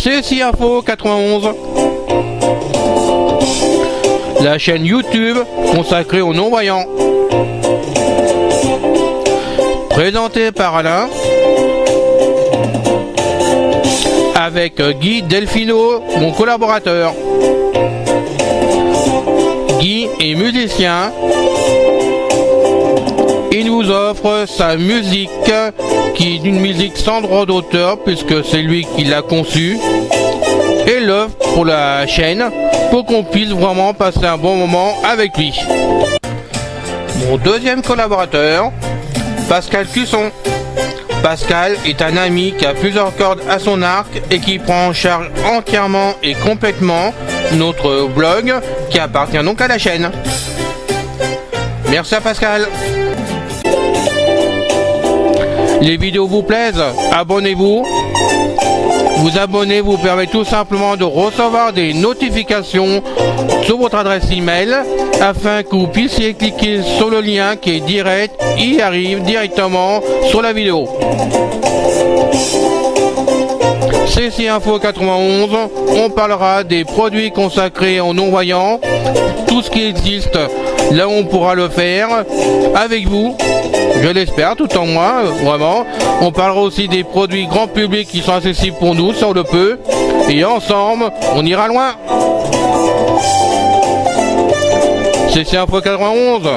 CSI Info 91, la chaîne YouTube consacrée aux non-voyants, présentée par Alain, avec Guy Delfino, mon collaborateur. Guy est musicien. Il nous offre sa musique, qui est une musique sans droit d'auteur, puisque c'est lui qui l'a conçue, et l'offre pour la chaîne, pour qu'on puisse vraiment passer un bon moment avec lui. Mon deuxième collaborateur, Pascal Cusson. Pascal est un ami qui a plusieurs cordes à son arc et qui prend en charge entièrement et complètement notre blog, qui appartient donc à la chaîne. Merci à Pascal. Les vidéos vous plaisent, abonnez-vous. Vous abonner vous permet tout simplement de recevoir des notifications sur votre adresse email afin que vous puissiez cliquer sur le lien qui est direct, il arrive directement sur la vidéo. CSI Info 91, on parlera des produits consacrés aux non-voyants, tout ce qui existe, là on pourra le faire avec vous, je l'espère, tout en moi, vraiment. On parlera aussi des produits grand public qui sont accessibles pour nous, si on le peut, et ensemble, on ira loin. CSI Info 91,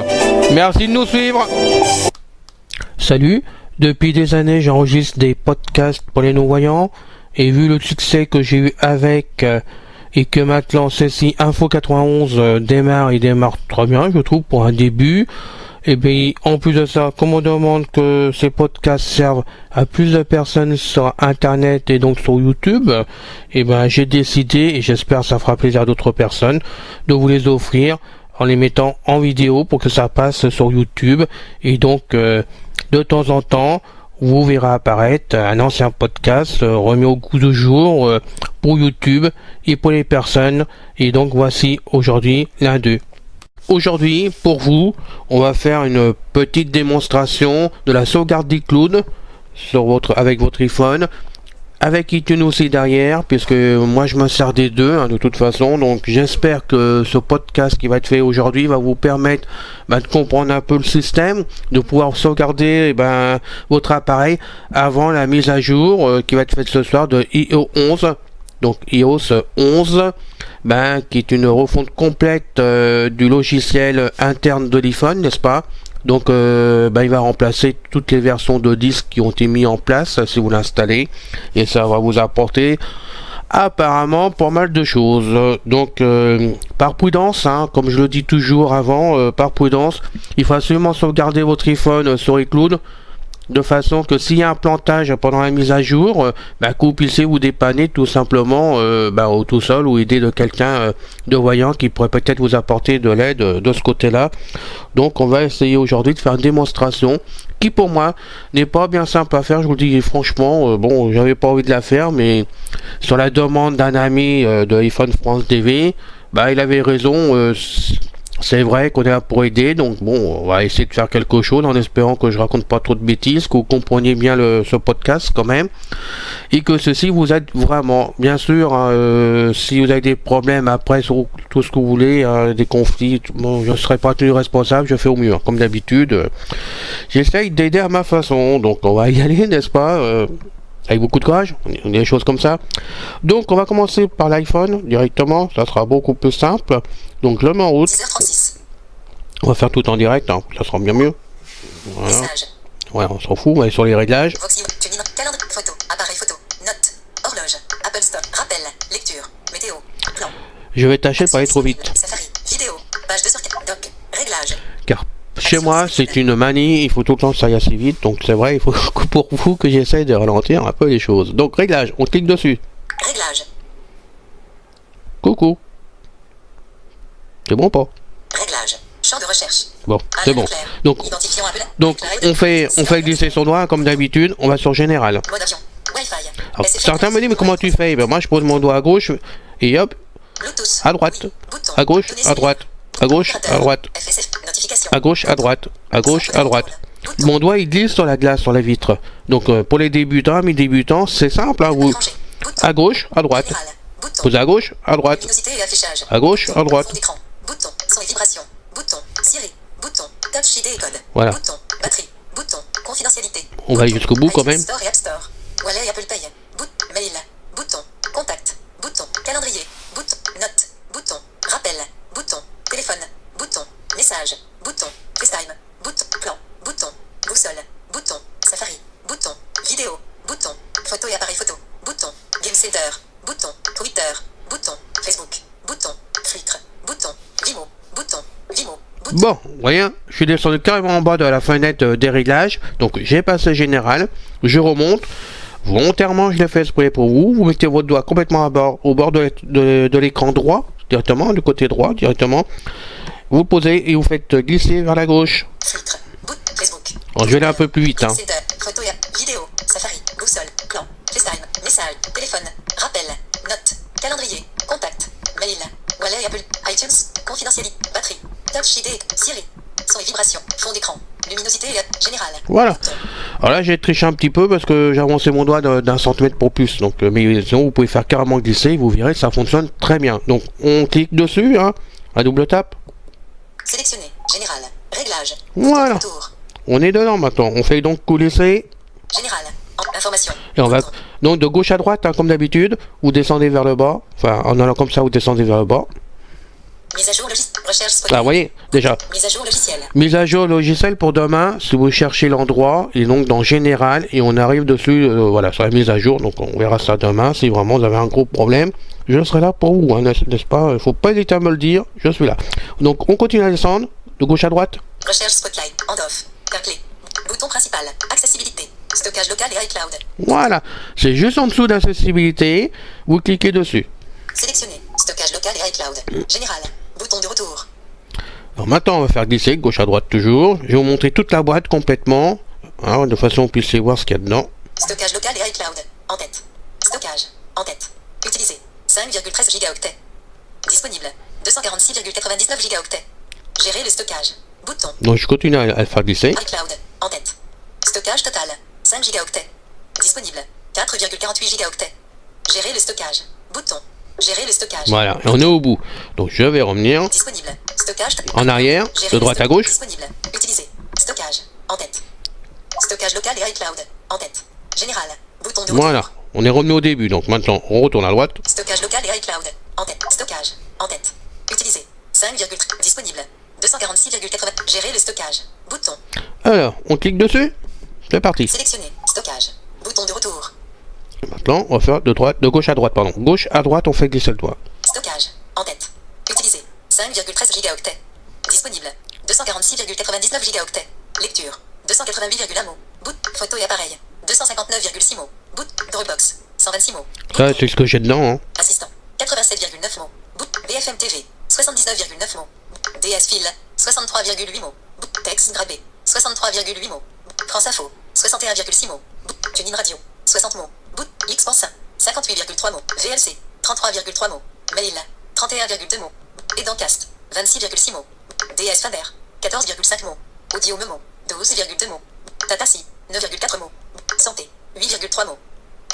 merci de nous suivre. Salut, depuis des années j'enregistre des podcasts pour les non-voyants. Et vu le succès que j'ai eu avec et que maintenant CSI Info 91 démarre très bien, je trouve, pour un début. Et bien en plus de ça, comme on demande que ces podcasts servent à plus de personnes sur internet et donc sur YouTube, et ben j'ai décidé, et j'espère que ça fera plaisir à d'autres personnes, de vous les offrir en les mettant en vidéo pour que ça passe sur YouTube. Et donc de temps en temps vous verrez apparaître un ancien podcast remis au goût du jour pour YouTube et pour les personnes. Et donc voici aujourd'hui l'un d'eux. Aujourd'hui, pour vous, on va faire une petite démonstration de la sauvegarde d'iCloud avec votre iPhone, avec iTunes aussi derrière, puisque moi je me sers des deux de toute façon. Donc j'espère que ce podcast qui va être fait aujourd'hui va vous permettre de comprendre un peu le système, de pouvoir sauvegarder votre appareil avant la mise à jour qui va être faite ce soir de iOS 11. Donc iOS 11, qui est une refonte complète du logiciel interne de l'iPhone, n'est-ce pas? Donc il va remplacer toutes les versions de disques qui ont été mises en place si vous l'installez, et ça va vous apporter apparemment pas mal de choses. Donc par prudence, comme je le dis toujours avant, par prudence, il faut absolument sauvegarder votre iPhone sur iCloud, de façon que s'il y a un plantage pendant la mise à jour, que vous puissiez vous dépanner tout simplement tout seul, ou aider de quelqu'un de voyant qui pourrait peut-être vous apporter de l'aide de ce côté-là. Donc on va essayer aujourd'hui de faire une démonstration qui pour moi n'est pas bien simple à faire, je vous le dis franchement. J'avais pas envie de la faire, mais sur la demande d'un ami de iPhone France TV, il avait raison. C'est vrai qu'on est là pour aider, donc on va essayer de faire quelque chose en espérant que je raconte pas trop de bêtises, que vous compreniez bien ce podcast quand même, et que ceci vous aide vraiment. Bien sûr, si vous avez des problèmes après sur tout ce que vous voulez, des conflits, je ne serai pas tenu responsable, je fais au mieux, comme d'habitude. J'essaye d'aider à ma façon, donc on va y aller, n'est-ce pas, avec beaucoup de courage, des choses comme ça. Donc on va commencer par l'iPhone directement, ça sera beaucoup plus simple. Donc je le mets en route. 10h36. On va faire tout en direct, ça sera bien mieux. Voilà. Message. Ouais, on s'en fout, on va aller sur les réglages. Voxio, tuning, calendrier, photo, appareil photo, note, horloge, Apple Store, rappel, lecture, météo, plan. Je vais tâcher de pas aller trop vite. Safari, vidéo, page 2 sur 4, doc, réglage. Car chez moi, c'est une manie, il faut tout le temps que ça aille assez vite. Donc c'est vrai, il faut pour vous que j'essaye de ralentir un peu les choses. Donc réglage, on clique dessus. Réglage. Coucou. C'est bon ou pas? Réglage. Champ de recherche. Bon, c'est bon. Donc on fait glisser son doigt comme d'habitude. On va sur général. Mode avion. Wi-Fi. Alors, certains me disent mais comment tu fais? Moi je pose mon doigt à gauche et hop, Bluetooth. à droite, Oui. Bouton. à gauche, Données à droite, à gauche, à droite, FSF. Notification. à gauche, à droite, à gauche, à droite. Mon doigt il glisse sur la glace, sur la vitre. Donc pour les débutants, mes débutants, c'est simple. Vous Bouton. À gauche, à droite. Général. Bouton. Posez à gauche, à droite. Luminosité et affichage. À gauche, Bouton. à droite. Fond d'écran. Bouton. Son et vibration. Bouton. Siri. Bouton. Touch ID et code. Voilà. Bouton. Batterie. Bouton. Confidentialité. On va aller jusqu'au bout quand iTunes même. Store et App Store. Wallet et Apple Pay. Mail. Bouton. Contact. Bouton. Calendrier. Bouton. Note. Bouton. Rappel. Bouton. Téléphone. Bouton. Message. Bouton. FaceTime. Bouton. Plan. Bouton. Boussole. Bouton. Safari. Bouton. Vidéo. Bouton. Photo et appareil photo. Bouton. Game Center. Bouton. Twitter. Bouton. Facebook. Bouton. Flickr. Bouton. Vimo. Bouton. Vimo. Bouton. Bon, vous voyez, je suis descendu carrément en bas de la fenêtre des réglages. Donc j'ai passé général. Je remonte. Volontairement, je l'ai fait exprès pour vous. Vous mettez votre doigt complètement au bord de l'écran droit, directement, du côté droit, directement. Vous le posez et vous faites glisser vers la gauche. Flickr. Facebook. Alors, je vais aller un peu plus vite. Hein. Center. Photo et vidéo. Safari. Boussole. Plan. FaceTime. Message. Téléphone. Rappel. Note. Calendrier. Contact. Mail. Wallet et Apple. iTunes. Confidentialité. Batterie. Touch ID. Siri. Son et vibration. Fond d'écran. Luminosité et générale. Voilà. Bouton. Alors là, j'ai triché un petit peu parce que j'ai avancé mon doigt d'un centimètre pour plus. Donc, mais sinon, vous pouvez faire carrément glisser. Vous verrez, ça fonctionne très bien. Donc, on clique dessus, hein, à double tape. Sélectionné. Général. Réglage. Voilà. Retour. On est dedans maintenant. On fait donc glisser. Général. Information. Et on va Bouton. donc de gauche à droite, hein, comme d'habitude. Vous descendez vers le bas. Enfin, en allant comme ça, vous descendez vers le bas. Mise à jour logiciel. Recherche. Ah, vous voyez, déjà. Mise à jour logiciel. Mise à jour logiciel pour demain, si vous cherchez l'endroit, et donc dans général, et on arrive dessus, voilà, sur la mise à jour, donc on verra ça demain, si vraiment vous avez un gros problème, je serai là pour vous, hein, n'est-ce pas? Il ne faut pas hésiter à me le dire, je suis là. Donc on continue à descendre, de gauche à droite. Recherche Spotlight. Hand off. Clé. Bouton principal. Accessibilité. Stockage local et iCloud. Voilà, c'est juste en dessous d'accessibilité, vous cliquez dessus. Sélectionné. Stockage local et iCloud. Général. Bouton de retour. Alors maintenant, on va faire glisser, gauche à droite toujours. Je vais vous montrer toute la boîte complètement, hein, de façon à qu'on puisse voir ce qu'il y a dedans. Stockage local et iCloud. En tête. Stockage. En tête. Utilisé. 5,13 gigaoctets. Disponible. 246,99 gigaoctets. Gérer le stockage. Bouton. Donc je continue à le faire glisser. iCloud. En tête. Stockage total. 5 gigaoctets. Disponible. 4,48 gigaoctets. Gérer le stockage. Bouton. Gérer le stockage. Voilà, et on est au bout. Donc je vais revenir Disponible. Stockage. en arrière, Gérer de droite le à gauche. Disponible. Utilisé. Stockage. En tête. Stockage local et iCloud. En tête. Général. Bouton de retour. Voilà, on est revenu au début, donc maintenant on retourne à droite. Stockage local et iCloud. En tête. Stockage. En tête. Utilisé. 5,3. Disponible. 246,80. Gérer le stockage. Bouton. Alors, on clique dessus, c'est parti. Sélectionné. Stockage. Bouton de retour. Maintenant, on va faire de gauche à droite, pardon. Gauche à droite, on fait glisser le doigt. Stockage. En tête. Utilisé. 5,13 gigaoctets. Disponible. 246,99 gigaoctets. Lecture. 288,1 mots. Boot. Photo et appareil. 259,6 mots. Boot. Dropbox. 126 mots. Ça, c'est ce que j'ai dedans, hein. Assistant. 87,9 mots. Boot. BFM TV. 79,9 mots. DS Fil. 63,8 mots. Boot. Texte grabé. 63,8 mots. France Info. 61,6 mots. Boot. TuneIn Radio. 60 mots. Boot. X.1. 58,3 mots. VLC. 33,3 mots. Mail. 31,2 mots. Edancast. 26,6 mots. DS Fader. 14,5 mots. Audio Memo. 12,2 mots. Tatasi. 9,4 mots. Santé. 8,3 mots.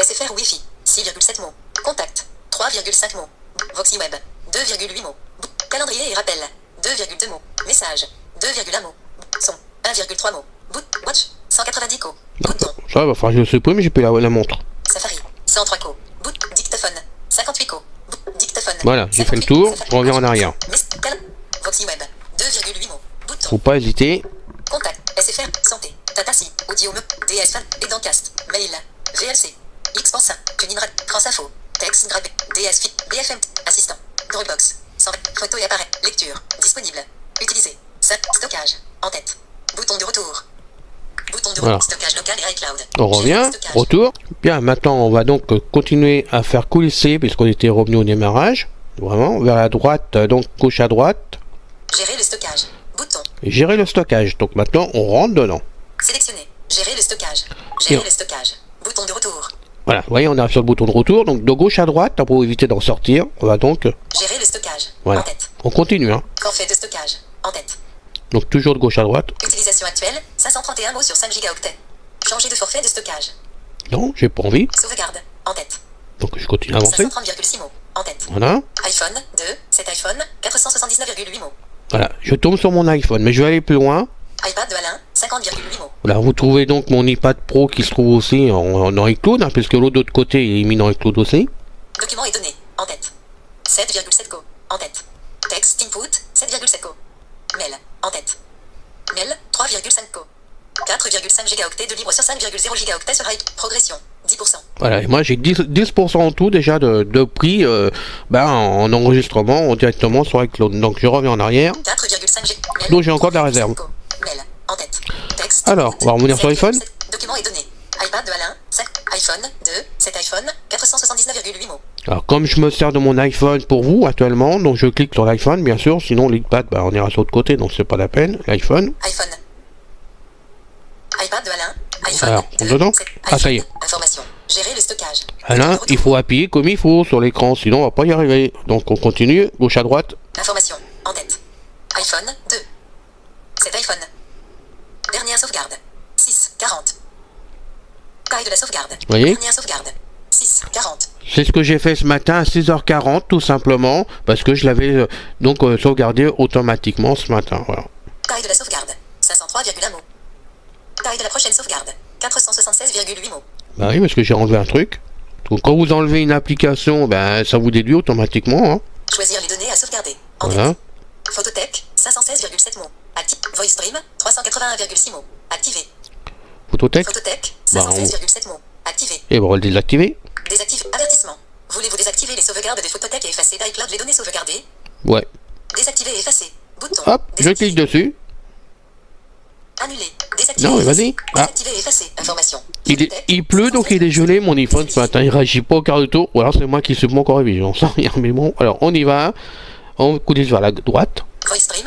SFR Wi-Fi. 6,7 mots. Contact. 3,5 mots. VoxyWeb. 2,8 mots. Calendrier et rappel. 2,2 mots. Message. 2,1 mots. Son. 1,3 mots. Boot. Watch. 190 co. Bouton. Ça va falloir que je le supprime, j'ai plus la montre. Safari. 103 co. Boot. Dictaphone. 58 co. Dictaphone. Voilà, j'ai fait le tour, je reviens en arrière. VoxyWeb. 2,8 mots. Bouton. Faut pas hésiter. Contact. SFR. Santé. Tatasi. Audio Me. DS Fan. Edancast. Mail. VLC. X.1. TuneIn Radio. France Info. Texte grabé. DS Fit. BFM. Assistant. Dropbox. Photo et appareil. Lecture. Disponible. Utilisé. Stockage. En tête. Bouton de retour. Bouton de Voilà. stockage local et iCloud. On revient, Stockage. retour. Bien, maintenant on va donc continuer à faire coulisser, puisqu'on était revenu au démarrage. Vraiment, vers la droite, donc gauche à droite. Gérer le stockage. Bouton. Et gérer le stockage. Donc maintenant on rentre dedans. Sélectionné. Gérer le stockage. Gérer Et- le stockage. Bouton de retour. Voilà, vous voyez, on arrive sur le bouton de retour. Donc de gauche à droite, pour éviter d'en sortir, on va donc. Gérer le stockage. Voilà. En tête. On continue, hein. Forfait de stockage. En tête. Donc toujours de gauche à droite. Utilisation actuelle. 531 mots sur 5 gigaoctets. Changer de forfait de stockage. Non, j'ai pas envie. Sauvegarde. En tête. Donc je continue à avancer. 530,6 mots. En tête. Voilà. iPhone 2, cet iPhone, 479,8 mots. Voilà, je tombe sur mon iPhone, mais je vais aller plus loin. iPad de Alain, 50,8 mots. Voilà, vous trouvez donc mon iPad Pro qui se trouve aussi dans iCloud, hein, puisque l'autre d'autre côté il est mis dans iCloud aussi. Documents et données, en tête. 7,7 go, en tête. Text input, 7,7 go. Mail, en tête. Mail, 3,5 go. 4,5 gigaoctets de libre sur 5,0 gigaoctets sur high. Progression, 10%. Voilà, et moi j'ai 10% en tout déjà de prix en enregistrement directement sur iCloud. Donc je reviens en arrière. 4,5 G. Mail, Donc j'ai encore de la réserve. Mail, en tête. Texte. Alors, on va revenir sur iPhone. Documents et données. iPad de Alain, 5. iPhone 2, cet iPhone, 479,8 mots. Alors comme je me sers de mon iPhone pour vous actuellement, donc je clique sur l'iPhone bien sûr, sinon l'iPad on ira sur l'autre côté, donc c'est pas la peine. L'iPhone. iPhone. iPad de Alain. iPhone Alors, 2, dedans. Ah ça y est. Information. Gérer le stockage. Alain, il faut appuyer comme il faut sur l'écran, sinon on va pas y arriver. Donc on continue, gauche à droite. Information. En tête. iPhone 2. Cet iPhone. Dernière sauvegarde. 6, 40. Taille de la sauvegarde. Vous voyez ? Dernière sauvegarde. 6, 40. C'est ce que j'ai fait ce matin à 6h40 tout simplement, parce que je l'avais sauvegardé automatiquement ce matin. Voilà. Taille de la sauvegarde. 503,1 mots. Taille de la prochaine sauvegarde. 476,8 mots. Bah oui, parce que j'ai enlevé un truc. Donc quand vous enlevez une application, ça vous déduit automatiquement. Hein. Choisir les données à sauvegarder. En Voilà. tête. Phototech, 516,7 mots. Actif. VoiceStream, 381,6 mots. Activé. Phototech. Phototech, Bah, 516,7 mots. Activé. Et on va le désactiver. Désactiver. Avertissement. Voulez-vous désactiver les sauvegardes des Phototech et effacer d'iCloud les données sauvegardées? Ouais. Désactiver et effacer. Bouton. Hop, je Désactiver. clique dessus. Annuler. Désactiver. Non, mais et effacer. vas-y. Ah. Désactiver et effacer. Information. Il pleut donc il est gelé mon iPhone ce matin, il réagit pas au quart de tour, ou alors c'est moi qui suis mon corps j'en sais rien, mais bon, alors on y va, on coudise vers la droite, VoiceStream,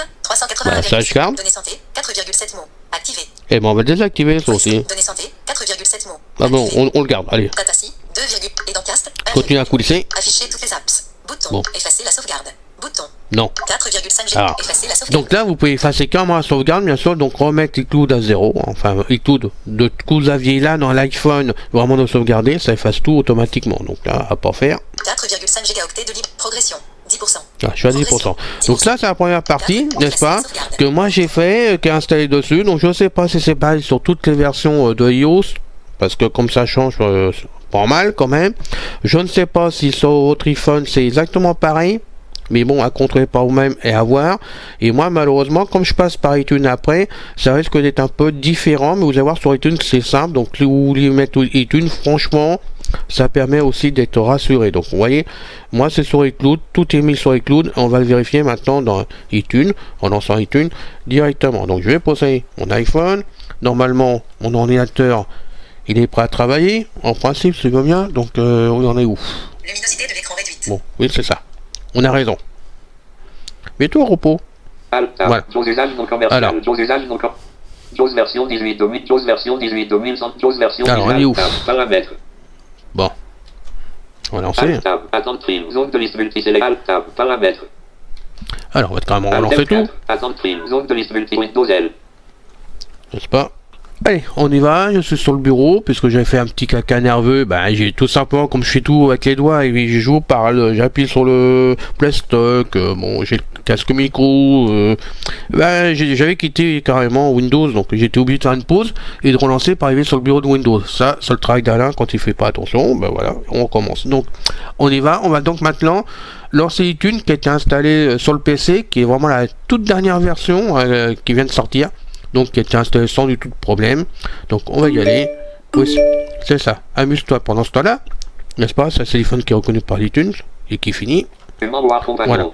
Voilà, ça, je garde. Données santé, 4,7 mots. Activé. et on va le désactiver ça aussi. Données santé, 4,7 mots. Ah bon, Activé. on le garde, allez, Datacy, 2, et dans Cast, 1, continue à coulisser, afficher toutes les apps. Bouton. Bon. Effacer la sauvegarde. Bouton. non. 4,5 G. Alors, Effacer la sauvegarde. Donc là vous pouvez effacer carrément la sauvegarde bien sûr, donc remettre iCloud à zéro, enfin iCloud de ce que vous aviez là dans l'iPhone, vraiment de sauvegarder, ça efface tout automatiquement, donc là à pas faire. 4,5 gigaoctets de libre. Progression. 10%. Ah, je suis à 10%. Donc là, c'est la première partie, n'est-ce pas, que moi j'ai fait, qui est installé dessus. Donc je ne sais pas si c'est pareil sur toutes les versions de iOS, parce que comme ça change pas mal quand même. Je ne sais pas si sur votre iPhone c'est exactement pareil, mais bon, à contrôler par vous-même et à voir. Et moi, malheureusement, comme je passe par iTunes après, ça risque d'être un peu différent, mais vous allez voir sur iTunes, c'est simple. Donc, si vous voulez mettre iTunes, franchement, ça permet aussi d'être rassuré. Donc, vous voyez, moi, c'est sur iCloud, tout est mis sur iCloud. On va le vérifier maintenant dans iTunes, en lançant iTunes directement. Donc, je vais poser mon iPhone. Normalement, mon ordinateur, il est prêt à travailler. En principe, c'est bien. Donc, on en est où? Luminosité de l'écran réduite. Bon, oui, c'est ça. On a raison. Mets-toi au repos. Voilà. JAWS usage non commercial. Alors. JAWS usage non commercial. JAWS version 18 2000. JAWS version 18 2100. JAWS version Alors, on est où? Paramètres. Bon. On va lancer. Alt tab. Attente prime. Zone de liste multi-select. Alt tab. Paramètres. Alors, on va carrément Alt relancer F4. tout. Attente prime. Zone de liste multi Windows L. N'est-ce pas? Allez, on y va, je suis sur le bureau, puisque j'ai fait un petit caca nerveux, j'ai tout simplement, comme je fais tout avec les doigts, et je joue, parle, j'appuie sur le Play Stock, bon, j'ai le casque micro, j'avais quitté carrément Windows, donc j'étais obligé de faire une pause, et de relancer pour arriver sur le bureau de Windows. Ça, c'est le travail d'Alain, quand il fait pas attention, voilà, on recommence. Donc, on y va, on va donc maintenant lancer iTunes, qui a été installé sur le PC, qui est vraiment la toute dernière version, qui vient de sortir. Donc qui était installé sans du tout de problème. Donc on va y aller. Oui, c'est ça. Amuse-toi pendant ce temps-là. N'est-ce pas? C'est un téléphone qui est reconnu par iTunes et qui finit. Voilà.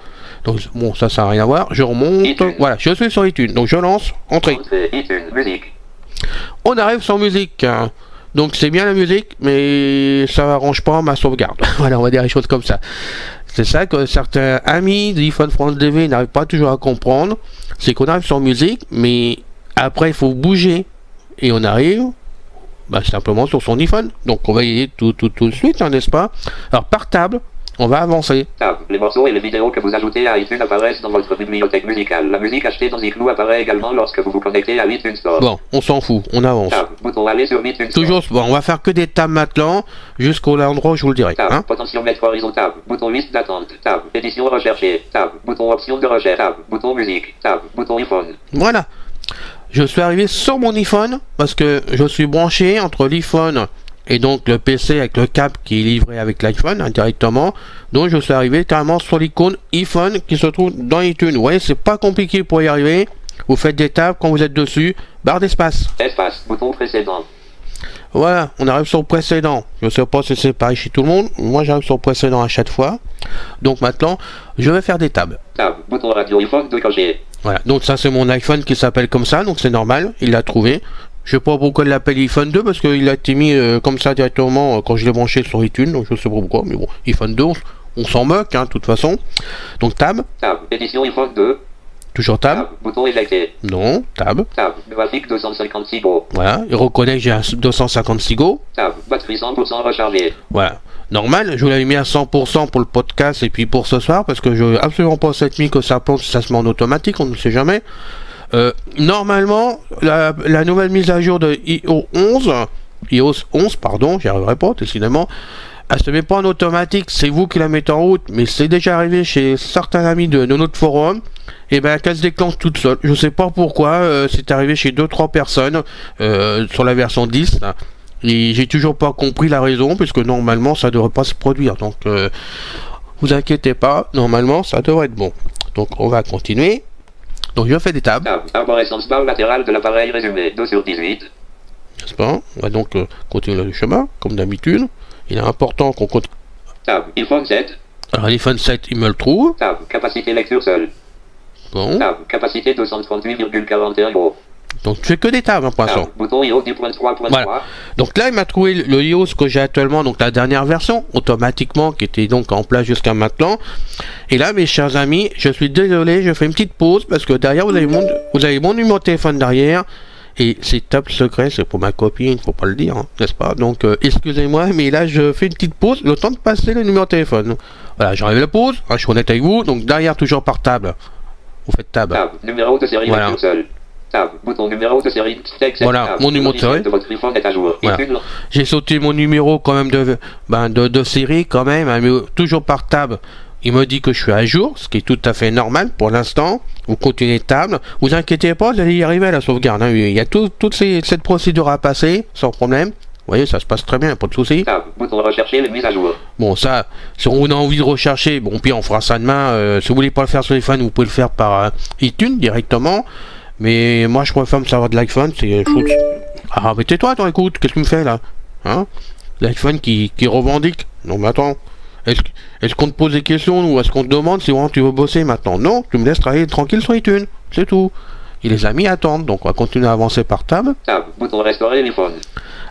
Donc bon, ça n'a rien à voir. Je remonte. iTunes. Voilà, je suis sur iTunes. Donc je lance. Entrée. iTunes. Musique. On arrive sans musique. Hein. Donc c'est bien la musique, mais ça n'arrange pas ma sauvegarde. Voilà, on va dire les choses comme ça. C'est ça que certains amis d'iPhone France TV n'arrivent pas toujours à comprendre. C'est qu'on arrive sans musique, mais après, il faut bouger et on arrive simplement sur son iPhone. Donc, on va y aller tout de suite, hein, n'est-ce pas? Alors, par table, on va avancer. Tab. Les morceaux et les vidéos que vous ajoutez à iTunes apparaissent dans votre bibliothèque musicale. La musique achetée dans iCloud apparaît également lorsque vous vous connectez à iTunes Store. Bon, on s'en fout, on avance. Tab. bouton aller sur iTunes. Toujours, bon, on va faire que des tabs maintenant, jusqu'au endroit où je vous le dirai. Tab, Hein. potentiomètre horizontal, bouton liste d'attente, tab, édition recherchée, tab, bouton option de recherche, tab, bouton musique, tab, bouton iPhone. Voilà. Je suis arrivé sur mon iPhone, parce que je suis branché entre l'iPhone et donc le PC avec le câble qui est livré avec l'iPhone directement. Donc je suis arrivé carrément sur l'icône iPhone qui se trouve dans iTunes. Vous voyez, c'est pas compliqué pour y arriver. Vous faites des tabs, quand vous êtes dessus, barre d'espace. Espace, bouton précédent. Voilà, on arrive sur le précédent. Je sais pas si c'est pareil chez tout le monde. Moi j'arrive sur le précédent à chaque fois. Donc maintenant, je vais faire des tabs. Tab, bouton radio iPhone de cocher. Voilà, donc ça c'est mon iPhone qui s'appelle comme ça, donc c'est normal, il l'a trouvé. Je sais pas pourquoi il l'appelle iPhone 2, parce qu'il a été mis comme ça directement quand je l'ai branché sur iTunes, donc je sais pas pourquoi, mais bon, iPhone 2, on s'en moque, hein, de toute façon. Donc tab, Tab, édition iPhone 2. toujours tab, Tab, bouton éjecté. non, tab, Tab, graphique 256 Go. voilà, il reconnaît que j'ai un 256 Go, Tab, batterie 100% rechargée. voilà. Normal, je vous l'avais mis à 100% pour le podcast et puis pour ce soir, parce que je veux absolument pas cette nuit que ça plante, ça se met en automatique, on ne sait jamais. Normalement, la nouvelle mise à jour de iOS 11, pardon, j'y arriverai pas, décidément, elle se met pas en automatique, c'est vous qui la mettez en route, mais c'est déjà arrivé chez certains amis de notre forum, et ben qu'elle se déclenche toute seule. Je sais pas pourquoi, c'est arrivé chez 2-3 personnes sur la version 10, là, et j'ai toujours pas compris la raison, puisque normalement ça devrait pas se produire, donc vous inquiétez pas, normalement ça devrait être bon. Donc on va continuer. Donc je fais des tabs. Tab, arborescence barre latérale de l'appareil résumé 2 sur 18. N'est-ce pas? On va donc continuer le chemin, comme d'habitude. Il est important qu'on continue. Tab, iPhone 7. Alors l'iPhone 7, il me le trouve. Tab, capacité lecture seule. Bon. Tab, capacité 238,41 Go. Donc tu fais que des tabs, hein, pour l'instant. Tab, bouton iOS 10.3.3. Voilà. Donc là, il m'a trouvé le iOS que j'ai actuellement, donc la dernière version, automatiquement, qui était donc en place jusqu'à maintenant. Et là, mes chers amis, je suis désolé, je fais une petite pause, parce que derrière, vous avez mon numéro de téléphone derrière. Et c'est top secret, c'est pour ma copine, il faut pas le dire, hein, n'est-ce pas? Donc, excusez-moi, mais là, je fais une petite pause, le temps de passer le numéro de téléphone. Voilà, j'enlève la pause, hein, je suis honnête avec vous, donc derrière, toujours par table. Vous faites tab. Tab, numéro de série Voilà. lecture seule. Tab, bouton numéro de série texte. Voilà, tab, mon numéro de série. de votre iPhone est à jour. Voilà. ITunes, J'ai sauté mon numéro quand même de série quand même, hein, mais toujours par table. Il me dit que je suis à jour, ce qui est tout à fait normal pour l'instant. Vous continuez table. Vous inquiétez pas, vous allez y arriver à la sauvegarde. Hein. Il y a toute cette procédure à passer sans problème. Vous voyez, ça se passe très bien, pas de souci. tab, bouton rechercher les mises à jour. Bon, ça, si on a envie de rechercher, bon, puis on fera ça demain. Si vous voulez pas le faire sur l'iPhone, vous pouvez le faire par iTunes directement. Mais moi, je préfère me servir de l'iPhone. C'est ah, mais tais-toi, attends, écoute, qu'est-ce que tu me fais là, hein? L'iPhone qui revendique. Non, mais attends. Est-ce qu'on te pose des questions ou est-ce qu'on te demande si vraiment tu veux bosser maintenant? Non, tu me laisses travailler tranquille sur iTunes, c'est tout. Et les amis attendent, donc on va continuer à avancer par table. Tab, bouton restaurer l'iPhone.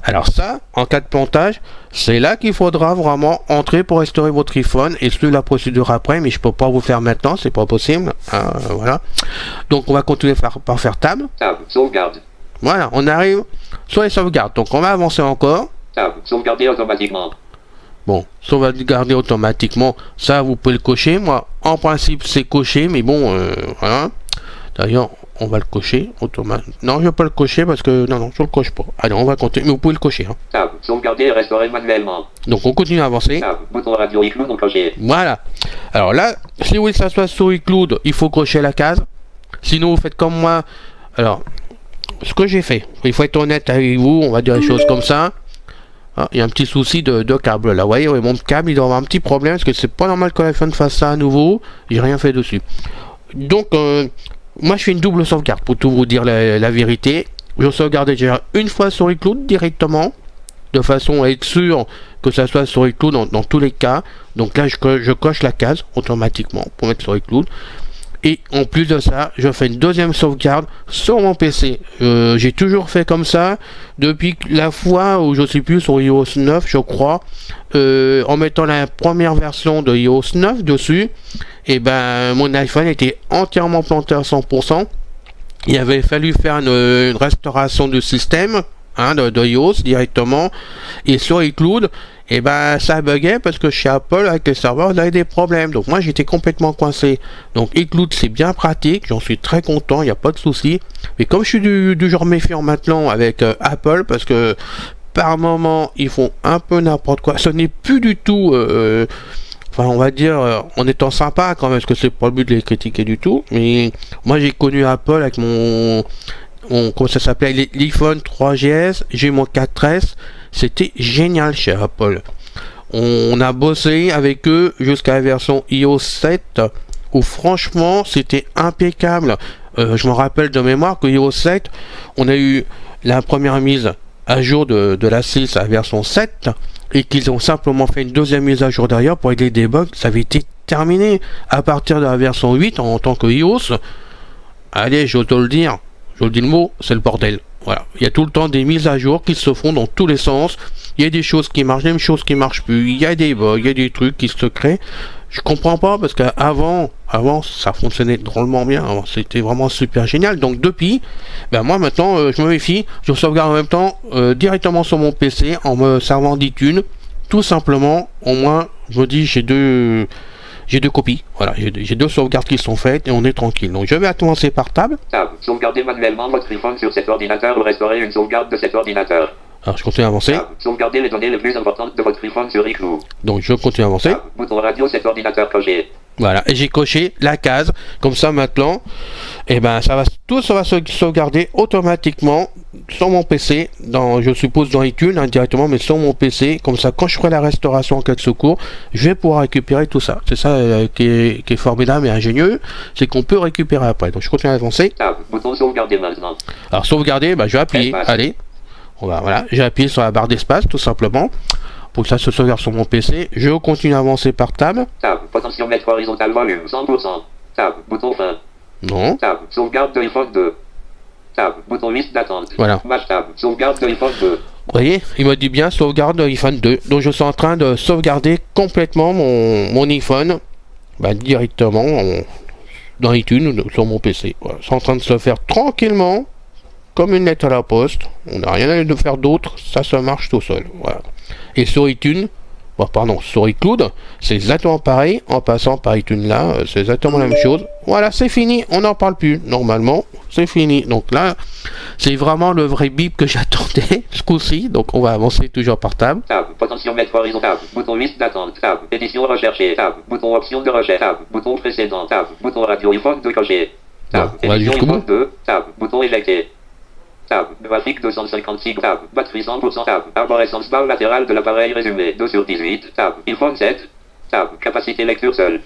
Alors ça, en cas de plantage, c'est là qu'il faudra vraiment entrer pour restaurer votre iPhone et suivre la procédure après, mais je peux pas vous faire maintenant, c'est pas possible. Voilà. Donc on va continuer par faire table. Tab, sauvegarde. Voilà, on arrive sur les sauvegardes. Donc on va avancer encore. Tab, sauvegarder automatiquement. Bon, sauvegarder automatiquement, ça vous pouvez le cocher. Moi, en principe, c'est coché, mais bon, voilà. D'ailleurs, on va le cocher automatiquement. Non, je vais pas le cocher parce que non, je le coche pas. Allez, on va continuer, mais vous pouvez le cocher. Hein. Tab, sauvegarder et restaurer manuellement. Donc on continue à avancer. Tab, bouton radio iCloud non coché. Voilà. Alors là, si vous voulez que ça soit sur iCloud, il faut cocher la case. Sinon, vous faites comme moi. Alors, ce que j'ai fait, il faut être honnête avec vous, on va dire les choses comme ça. Ah, il y a un petit souci de câble là, vous voyez, mon câble il doit avoir un petit problème parce que c'est pas normal que l'iPhone fasse ça à nouveau, j'ai rien fait dessus. Donc, moi je fais une double sauvegarde pour tout vous dire la vérité. Je sauvegarde déjà une fois sur iCloud directement, de façon à être sûr que ça soit sur iCloud dans tous les cas. Donc là je coche la case automatiquement pour mettre sur iCloud. Et en plus de ça, je fais une deuxième sauvegarde sur mon PC. J'ai toujours fait comme ça depuis la fois où je suis plus sur iOS 9, je crois, en mettant la première version de iOS 9 dessus. Et ben mon iPhone était entièrement planté à 100%. Il avait fallu faire une restauration du système hein, de iOS directement. Et sur iCloud, et ben ça buguait parce que chez Apple avec les serveurs on avait des problèmes, donc moi j'étais complètement coincé. Donc iCloud c'est bien pratique, j'en suis très content, il n'y a pas de souci. Mais comme je suis du genre méfiant maintenant avec Apple, parce que par moment ils font un peu n'importe quoi, ce n'est plus du tout enfin on va dire en étant sympa quand même, parce que c'est pas le but de les critiquer du tout. Mais moi j'ai connu Apple avec comment ça s'appelait, l'iPhone 3GS, j'ai mon 4S, c'était génial chez Apple. On a bossé avec eux jusqu'à la version iOS 7 où franchement c'était impeccable. Je me rappelle de mémoire que iOS 7, on a eu la première mise à jour de la 6 à la version 7 et qu'ils ont simplement fait une deuxième mise à jour derrière pour régler des bugs. Ça avait été terminé à partir de la version 8 en tant que iOS. Allez, j'ose le dire. Je vous dis le mot, c'est le bordel. Voilà. Il y a tout le temps des mises à jour qui se font dans tous les sens. Il y a des choses qui marchent, des choses qui marchent plus. Il y a des bugs, il y a des trucs qui se créent. Je comprends pas parce qu'avant, ça fonctionnait drôlement bien. Avant, c'était vraiment super génial. Donc depuis, ben moi maintenant, je me méfie. Je sauvegarde en même temps directement sur mon PC en me servant d'iTunes. Tout simplement, au moins, je me dis j'ai deux copies, voilà, j'ai deux sauvegardes qui sont faites et on est tranquille. Donc je vais commencer par table. Tab. Sauvegardez manuellement votre iPhone sur cet ordinateur ou restaurer une sauvegarde de cet ordinateur. Alors je continue à avancer. Tab. Sauvegardez les données les plus importantes de votre iPhone sur iCloud. Donc je continue à avancer. Tab. Bouton radio cet ordinateur coché. Voilà, et j'ai coché la case. Comme ça maintenant, et ben ça va se sauvegarder automatiquement sur mon PC, je suppose dans iTunes directement, mais sur mon PC. Comme ça, quand je ferai la restauration en cas de secours, je vais pouvoir récupérer tout ça. C'est ça qui est formidable et ingénieux, c'est qu'on peut récupérer après. Donc je continue à avancer. Tab. Bouton sauvegarder maintenant. Alors sauvegarder, je vais appuyer. Espace. Allez, voilà, j'ai appuyé sur la barre d'espace tout simplement pour que ça se sauvegarde sur mon PC. Je continue à avancer par table. Tab. Potentiomètre horizontal volume 100%. Tab. Bouton fin. Non. Tab. Sauvegarde de iPhone 2. Tab. Bouton liste d'attente. Voilà. Match tab. Sauvegarde de iPhone 2. Vous voyez, il m'a dit bien sauvegarde iPhone 2. Donc je suis en train de sauvegarder complètement mon iPhone directement dans iTunes sur mon PC. Voilà. C'est en train de se faire tranquillement, comme une lettre à la poste. On n'a rien à faire d'autre, ça se marche tout seul. Voilà. Et sur iTunes, sur iCloud, c'est exactement pareil. En passant par iTunes là, c'est exactement la même chose. Voilà, c'est fini, on n'en parle plus. Normalement, c'est fini. Donc là, c'est vraiment le vrai bip que j'attendais ce coup-ci. Donc on va avancer toujours par table. Tab. Potentiomètre horizontal. Bouton liste d'attente. Tab. Édition recherchée. Tab. Bouton option de recherche. Tab. Bouton précédent. Tab. Bouton radio iPhone 2 coché. Tab. Bon, on va Édition jusqu'au iPhone bout. 2. Tab. Bouton éjecté. Tab. Graphique 256. Tab. Batterie 100%. Tab. Arborescence barre latérale de l'appareil résumé 2 sur 18. Tab. iPhone 7. Tab. Capacité lecture seule.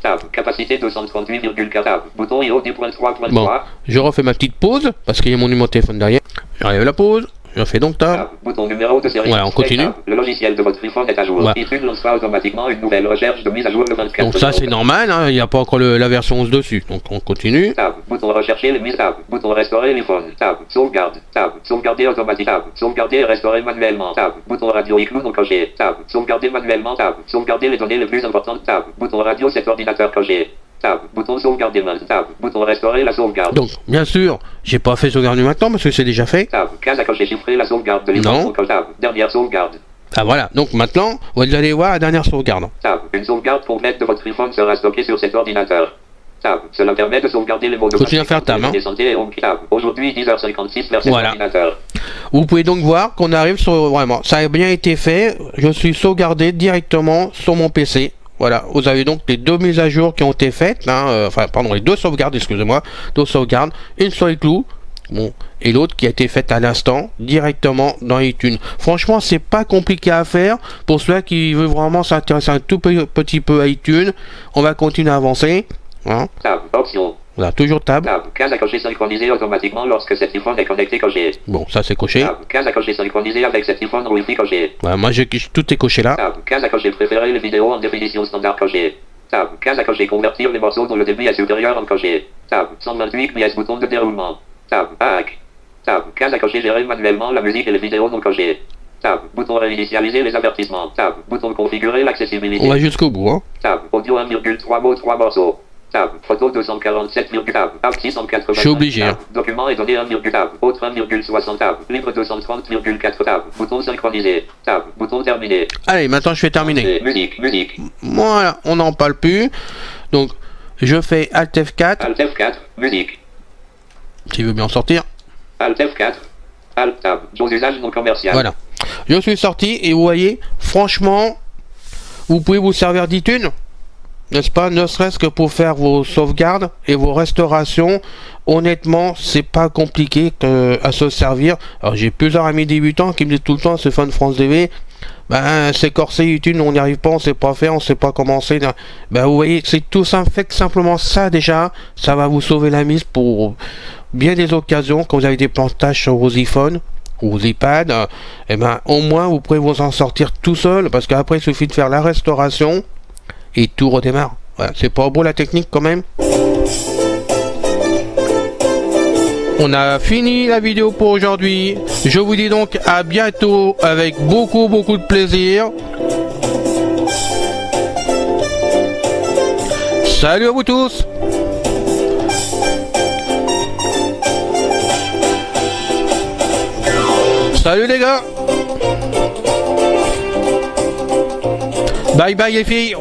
Tab. Capacité 238,4. Tab. Bouton IO 10.3.3. Bon, je refais ma petite pause parce qu'il y a mon numéro de téléphone derrière. J'arrive à la pause. Je fais donc table. Tab. Bouton numéro de série. Voilà, on continue. Tab. Le logiciel de votre iPhone est à jour. Voilà. iTunes lancera automatiquement une nouvelle recherche de mise à jour le 24. Donc ça c'est normal, hein, il n'y a pas encore la version 11 dessus. Donc on continue. Tab. Bouton rechercher les mises. Tab. Bouton restaurer l'iPhone. Tab. Sauvegarde. Tab. Sauvegarder automatique. Tab. Sauvegarder et restaurer manuellement. Tab. Bouton radio iCloud non coché. Tab. Sauvegarder manuellement. Tab. Sauvegarder les données les plus importantes. Tab. Bouton radio cet ordinateur coché. Tab. Bouton sauvegarder maintenant. Tab. Bouton restaurer la sauvegarde. Donc bien sûr, j'ai pas fait sauvegarde maintenant parce que c'est déjà fait. Tab. Case à cocher chiffrer la sauvegarde de Non. l'iPhone. Tab. Dernière sauvegarde. Ah voilà, donc maintenant, vous allez voir la dernière sauvegarde. Tab. Une sauvegarde complète de votre iPhone sera stockée sur cet ordinateur. Tab. Cela permet de sauvegarder les mots de Continue à faire tab, hein. Santé et Home Tab. Aujourd'hui 10h56 vers cet Voilà. ordinateur. Vous pouvez donc voir qu'on arrive sur... Vraiment, ça a bien été fait. Je suis sauvegardé directement sur mon PC. Voilà, vous avez donc les deux mises à jour qui ont été faites. Hein, les deux sauvegardes, excusez-moi. Deux sauvegardes, une sur iCloud. Bon, et l'autre qui a été faite à l'instant directement dans iTunes. Franchement, c'est pas compliqué à faire pour ceux qui veulent vraiment s'intéresser un tout petit peu à iTunes. On va continuer à avancer. Hein. Tab. Option. Voilà, toujours table. Tab. Case à cocher synchronisée automatiquement lorsque cet iPhone est connecté coché. Bon, ça c'est coché. Tab. Case à cocher synchronisée avec cet iPhone Wi-Fi coché. Voilà, moi tout est coché là. Tab. Case à cocher préférer les vidéos en définition standard coché. Tab. Case à cocher convertir les morceaux dont le débit est supérieur en coché. Tab. 128 pièces bouton de déroulement. Tab. Hack. Tab. Case à cocher gérer manuellement la musique et les vidéos non cochées. Tab. Bouton réinitialiser les avertissements. Tab. Bouton configurer l'accessibilité. On va jusqu'au bout. Hein. Tab. Audio 1,3 mots 3 morceaux. Tab. Photo 247, tab. Tab 680. Je suis obligé, hein. Document et données 1, tab. Autre 1,60 tab. Livre 230,4 tab. Bouton synchronisé. Tab. Bouton terminé. Allez, maintenant je vais terminer. Musique. Voilà, on n'en parle plus. Donc, je fais Alt F4. Alt F4, musique. Tu veux bien sortir. Alt F4. Alt tab. Bons usages non commercial. Voilà. Je suis sorti et vous voyez, franchement, vous pouvez vous servir d'iTunes, n'est-ce pas, ne serait-ce que pour faire vos sauvegardes et vos restaurations. Honnêtement, c'est pas compliqué à se servir. Alors j'ai plusieurs amis débutants qui me disent tout le temps, c'est Fun France TV, ben c'est corsé iTunes, on n'y arrive pas, on sait pas faire, on sait pas commencer. Ben vous voyez, c'est tout simple, faites simplement ça déjà, ça va vous sauver la mise pour bien des occasions quand vous avez des plantages sur vos iPhones ou vos iPads. Et ben au moins vous pourrez vous en sortir tout seul, parce qu'après il suffit de faire la restauration et tout redémarre. Voilà, c'est pas beau la technique quand même. On a fini la vidéo pour aujourd'hui. Je vous dis donc à bientôt avec beaucoup de plaisir. Salut à vous tous. Salut les gars. Bye bye les filles.